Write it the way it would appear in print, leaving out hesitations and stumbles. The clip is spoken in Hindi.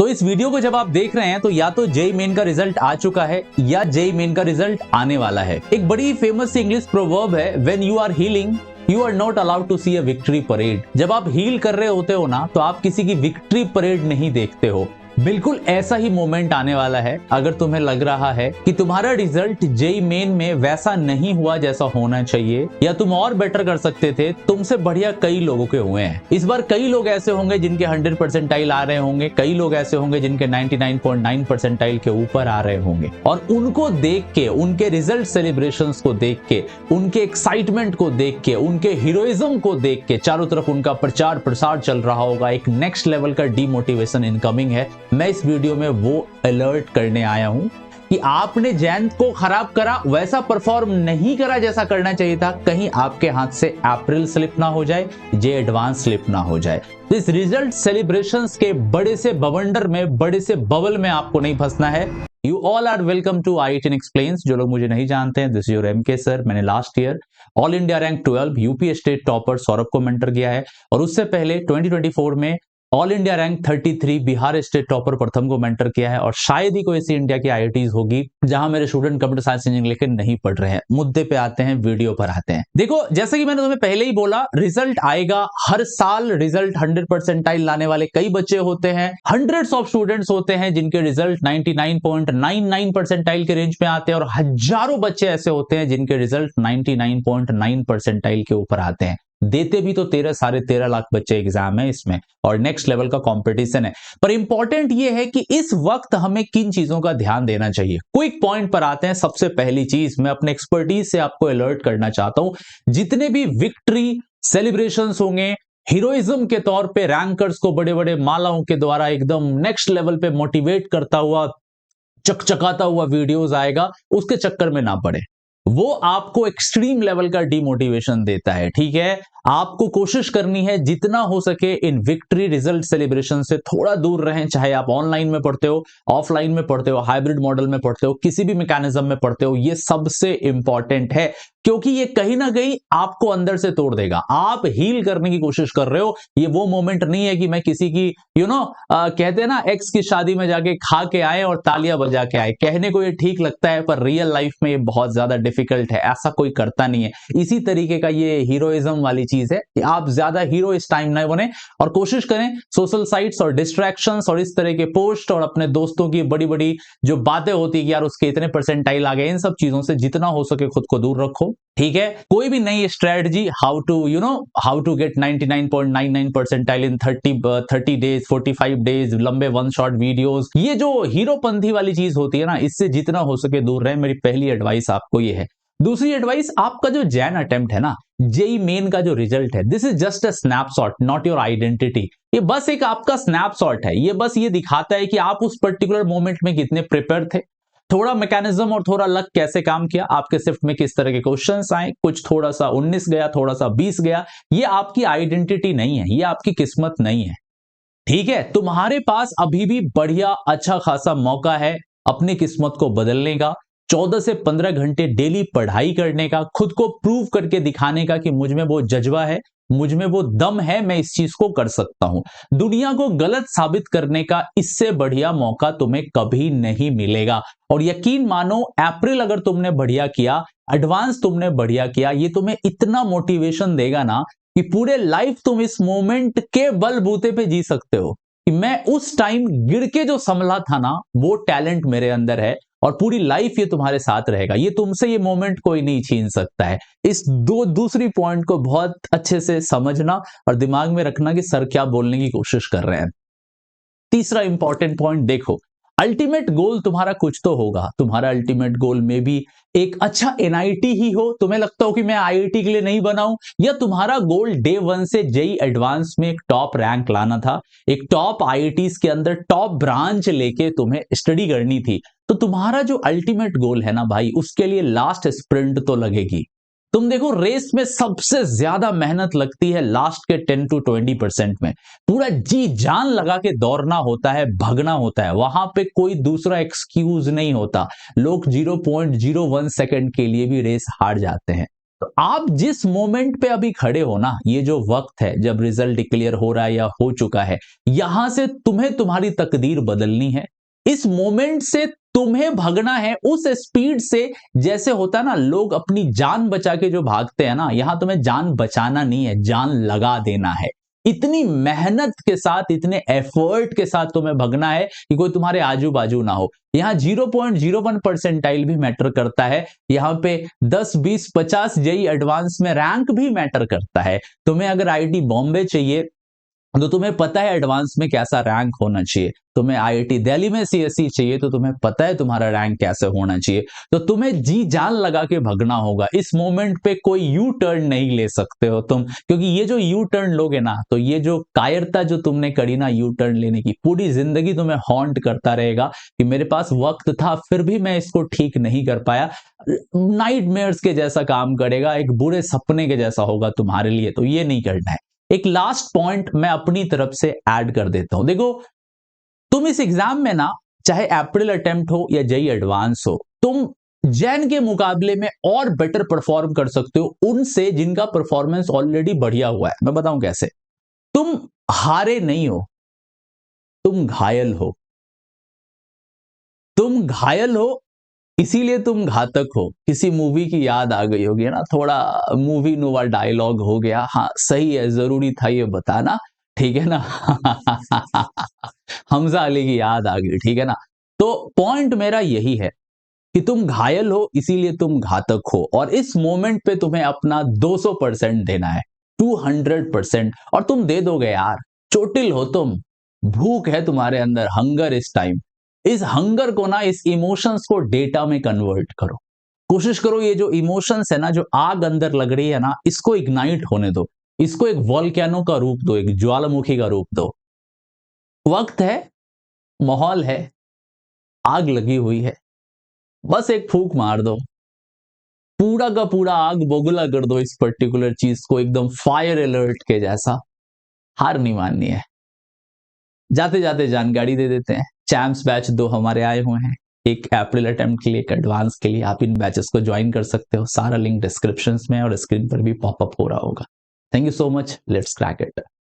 तो इस वीडियो को जब आप देख रहे हैं तो या तो जेईई मेन का रिजल्ट आ चुका है या जेईई मेन का रिजल्ट आने वाला है। एक बड़ी फेमस इंग्लिश प्रोवर्ब है, when you are healing you are not allowed to see a victory parade. जब आप हील कर रहे होते हो ना तो आप किसी की विक्ट्री परेड नहीं देखते हो। बिल्कुल ऐसा ही मोमेंट आने वाला है। अगर तुम्हें लग रहा है कि तुम्हारा रिजल्ट जेईई मेन में वैसा नहीं हुआ जैसा होना चाहिए या तुम और बेटर कर सकते थे, तुमसे बढ़िया कई लोगों के हुए हैं। इस बार कई लोग ऐसे होंगे जिनके 100 परसेंटाइल आ रहे होंगे, कई लोग ऐसे होंगे जिनके 99.9 परसेंटाइल के ऊपर आ रहे होंगे। और उनको देख के, उनके रिजल्ट सेलिब्रेशंस को देख के, उनके एक्साइटमेंट को देख के, उनके हीरोइज्म को देख के चारों तरफ उनका प्रचार प्रसार चल रहा होगा। एक नेक्स्ट लेवल का डीमोटिवेशन इनकमिंग है। मैं इस वीडियो में वो अलर्ट करने आया हूं कि आपने जयंत को खराब करा, वैसा परफॉर्म नहीं करा जैसा करना चाहिए था। कहीं आपके हाथ से अप्रैल स्लिप ना हो जाए, जे एडवांस स्लिप ना हो जाए। इस रिजल्ट सेलिब्रेशंस के बड़े से बवंडर में, बड़े से बबल में आपको नहीं फंसना है। You all are welcome to IIT explains. जो लोग मुझे नहीं जानते हैं, this is your MK sir. मैंने last year all India rank 12 UP state topper Saurabh को मेंटर किया है और उससे पहले 2024 में all India rank 33 Bihar state topper Pratham को मेंटर किया है। और शायद ही कोई ऐसी इंडिया की IITs होगी जहां मेरे स्टूडेंट कंप्यूटर साइंस इंजीनियरिंग लेकर नहीं पढ़ रहे हैं। मुद्दे पे आते हैं, वीडियो पर आते हैं। देखो, जैसे कि मैंने तुम्हें पहले ही बोला, रिजल्ट आएगा। हर साल रिजल्ट 100 परसेंटाइल लाने वाले कई बच्चे होते हैं। हंड्रेड्स ऑफ स्टूडेंट्स होते हैं जिनके रिजल्ट 99.99 परसेंटाइल के रेंज में आते हैं और हजारों बच्चे ऐसे होते हैं जिनके रिजल्ट 99.9 परसेंटाइल के ऊपर आते हैं। देते भी तो 13-13.5 लाख बच्चे एग्जाम है इसमें और नेक्स्ट लेवल का कंपटीशन है। पर इंपॉर्टेंट ये है कि इस वक्त हमें किन चीजों का ध्यान देना चाहिए। क्विक पॉइंट पर आते हैं। सबसे पहली चीज, मैं अपने एक्सपर्टीज से आपको अलर्ट करना चाहता हूं। जितने भी विक्ट्री सेलिब्रेशंस होंगे, हीरोइज्म के तौर पे रैंकर्स को बड़े बड़े मालाओं के द्वारा एकदम नेक्स्ट लेवल पे मोटिवेट करता हुआ, चकचकाता हुआ वीडियोस आएगा, उसके चक्कर में ना पड़े। वो आपको एक्सट्रीम लेवल का डिमोटिवेशन देता है। ठीक है, आपको कोशिश करनी है जितना हो सके इन विक्ट्री रिजल्ट सेलिब्रेशन से थोड़ा दूर रहें। चाहे आप ऑनलाइन में पढ़ते हो, ऑफलाइन में पढ़ते हो, हाइब्रिड मॉडल में पढ़ते हो, किसी भी मैकेनिज्म में पढ़ते हो, ये सबसे इंपॉर्टेंट है क्योंकि ये कहीं ना कहीं आपको अंदर से तोड़ देगा। आप हील करने की कोशिश कर रहे हो। ये वो मोमेंट नहीं है कि मैं किसी की कहते हैं ना, एक्स की शादी में जाके खा के आए और तालियां बजा के आए। कहने को ये ठीक लगता है पर रियल लाइफ में ये बहुत ज्यादा डिफिकल्ट है। ऐसा कोई करता नहीं है। इसी तरीके का ये हीरोइज्म वाली चीज है कि आप ज्यादा हीरो इस टाइम ना बने और कोशिश करें सोशल साइट्स और डिस्ट्रैक्शंस और इस तरह के पोस्ट और अपने दोस्तों की बड़ी बड़ी जो बातें होती है कि यार उसके इतने परसेंटाइल आ गए, इन सब चीजों से जितना हो सके खुद को दूर रखो। ठीक है, कोई भी नई strategy, how to get 99.99 percentile in 30 days, 45 days, लंबे वन शॉट वीडियोस, ये जो हीरोपंथी वाली चीज होती है ना, इससे जितना हो सके दूर रहे। मेरी पहली एडवाइस आपको ये है। दूसरी एडवाइस, आपका जो जैन अटेम्प्ट है ना, जेईई मेन का जो रिजल्ट है, this is just a snapshot, not your identity. ये बस एक आपका स्नैपशॉट है। ये बस ये दिखाता है कि आप उस पर्टिकुलर मोमेंट में कितने प्रिपेयर थे, थोड़ा मैकेनिज्म और थोड़ा लक कैसे काम किया, आपके शिफ्ट में किस तरह के क्वेश्चंस आए, कुछ थोड़ा सा 19 गया, थोड़ा सा 20 गया। ये आपकी आइडेंटिटी नहीं है, ये आपकी किस्मत नहीं है। ठीक है, तुम्हारे पास अभी भी बढ़िया अच्छा खासा मौका है अपनी किस्मत को बदलने का। 14 से 15 घंटे डेली पढ़ाई करने का, खुद को प्रूव करके दिखाने का कि मुझ में वो जज्बा है, मुझ में वो दम है, मैं इस चीज को कर सकता हूं। दुनिया को गलत साबित करने का इससे बढ़िया मौका तुम्हें कभी नहीं मिलेगा। और यकीन मानो, अप्रैल अगर तुमने बढ़िया किया, एडवांस तुमने बढ़िया किया, ये तुम्हें इतना मोटिवेशन देगा ना कि पूरे लाइफ तुम इस मोमेंट के बलबूते पे जी सकते हो कि मैं उस टाइम गिर के जो संभला था ना, वो टैलेंट मेरे अंदर है और पूरी लाइफ ये तुम्हारे साथ रहेगा। ये तुमसे ये मोमेंट कोई नहीं छीन सकता है। इस दूसरी पॉइंट को बहुत अच्छे से समझना और दिमाग में रखना कि सर क्या बोलने की कोशिश कर रहे हैं। तीसरा इंपॉर्टेंट पॉइंट, देखो, अल्टीमेट गोल तुम्हारा कुछ तो होगा। तुम्हारा अल्टीमेट गोल में भी एक अच्छा NIT ही हो। तुम्हें लगता हो कि मैं IIT के लिए नहीं बनाऊं, या तुम्हारा गोल डे 1 से जेईई एडवांस में एक टॉप रैंक लाना था, एक टॉप IITs के अंदर टॉप ब्रांच लेके तुम्हें स्टडी करनी थी। तो तुम्हारा जो अल्टीमेट गोल है ना भाई, उसके लिए लास्ट स्प्रिंट तो लगेगी। तुम देखो, रेस में सबसे ज्यादा मेहनत लगती है लास्ट के 10 to 20% में। पूरा जी जान लगा के दौड़ना होता है, भागना होता है। वहां पे कोई दूसरा एक्सक्यूज नहीं होता। लोग 0.01 सेकंड के लिए भी रेस हार जाते हैं। तो आप जिस मोमेंट पे अभी खड़े हो ना, ये जो वक्त है जब रिजल्ट डिक्लेयर हो रहा है या हो चुका है, यहां से तुम्हें तुम्हारी तकदीर बदलनी है। इस मोमेंट से तुम्हें भगना है उस स्पीड से, जैसे होता है ना लोग अपनी जान बचा के जो भागते हैं ना, यहां तुम्हें जान बचाना नहीं है, जान लगा देना है। इतनी मेहनत के साथ, इतने एफर्ट के साथ तुम्हें भगना है कि कोई तुम्हारे आजू बाजू ना हो। यहां 0.01 परसेंटाइल भी मैटर करता है। यहां पे 10 20 50 जेई एडवांस में रैंक भी मैटर करता है। तुम्हें अगर आईआईटी बॉम्बे चाहिए तो तुम्हें पता है एडवांस में कैसा रैंक होना चाहिए। तुम्हें आईआईटी दिल्ली में सीएसई चाहिए तो तुम्हें पता है तुम्हारा रैंक कैसे होना चाहिए। तो तुम्हें जी जान लगा के भगना होगा। इस मोमेंट पे कोई यू टर्न नहीं ले सकते हो तुम, क्योंकि ये जो यू टर्न लोगे ना, तो ये जो कायरता जो तुमने करी ना यू टर्न लेने की, पूरी जिंदगी तुम्हें हॉन्ट करता रहेगा कि मेरे पास वक्त था फिर भी मैं इसको ठीक नहीं कर पाया। नाइटमेयर्स के जैसा काम करेगा, एक बुरे सपने के जैसा होगा तुम्हारे लिए। तो ये नहीं करना है। एक लास्ट पॉइंट मैं अपनी तरफ से ऐड कर देता हूं। देखो, तुम इस एग्जाम में ना, चाहे अप्रैल अटेम्प्ट हो या जेई एडवांस हो, तुम जैन के मुकाबले में और बेटर परफॉर्म कर सकते हो उनसे जिनका परफॉर्मेंस ऑलरेडी बढ़िया हुआ है। मैं बताऊं कैसे। तुम हारे नहीं हो, तुम घायल हो। तुम घायल हो इसीलिए तुम घातक हो। किसी मूवी की याद आ गई होगी ना, थोड़ा मूवी नोवा डायलॉग हो गया। हाँ सही है, जरूरी था ये बताना, ठीक है ना। हमजा अली की याद आ गई, ठीक है ना। तो पॉइंट मेरा यही है कि तुम घायल हो इसीलिए तुम घातक हो, और इस मोमेंट पे तुम्हें अपना 200% देना है, 200%। और तुम दे दोगे यार। चोटिल हो तुम, भूख है तुम्हारे अंदर, हंगर इस टाइम। इस हंगर को ना, इस इमोशंस को डेटा में कन्वर्ट करो। कोशिश करो ये जो इमोशंस है ना, जो आग अंदर लग रही है ना, इसको इग्नाइट होने दो। इसको एक वॉल्केनो का रूप दो, एक ज्वालामुखी का रूप दो। वक्त है, माहौल है, आग लगी हुई है, बस एक फूंक मार दो, पूरा का पूरा आग बोगला कर दो इस पर्टिकुलर चीज को, एकदम फायर अलर्ट के जैसा। हार नहीं माननी है। जाते जाते जानकारी दे देते हैं, चैम्प्स बैच 2 हमारे आए हुए हैं, एक अप्रैल अटेम्प्ट के लिए, एक एडवांस के लिए। आप इन बैचेस को ज्वाइन कर सकते हो। सारा लिंक डिस्क्रिप्शन में और स्क्रीन पर भी पॉपअप हो रहा होगा। Thank you so much, let's crack it.